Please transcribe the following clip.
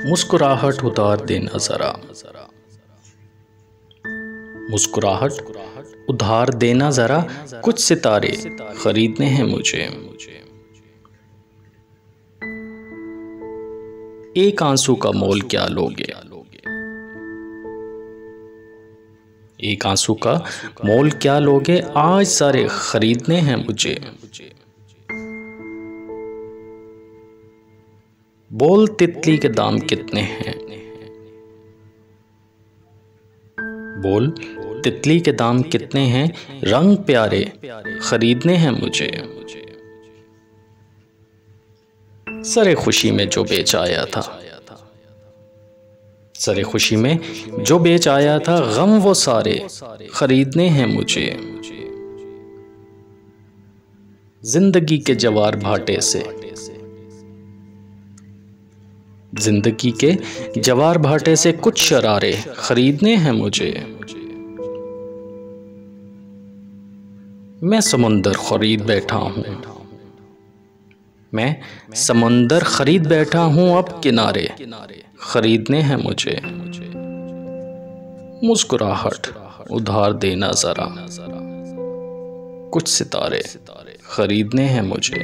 मुस्कुराहट उधार देना ज़रा, मुस्कुराहट उधार देना ज़रा, कुछ सितारे खरीदने हैं मुझे। एक आंसू का मोल क्या लोगे, एक आंसू का मोल क्या लोगे, आज सारे खरीदने हैं मुझे। बोल तितली के दाम कितने हैं, बोल तितली के दाम कितने हैं, रंग प्यारे खरीदने हैं मुझे। सरे खुशी में जो बेच आया था, सरे खुशी में जो बेच आया था, गम वो सारे खरीदने हैं मुझे। जिंदगी के जवार भाटे से, जिंदगी के जवार भाटे से कुछ शरारे खरीदने हैं मुझे। मैं समुंदर खरीद बैठा हूँ, मैं समंदर खरीद बैठा हूँ, अब किनारे खरीदने हैं मुझे। मुस्कुराहट उधार देना ज़रा, कुछ सितारे खरीदने हैं मुझे।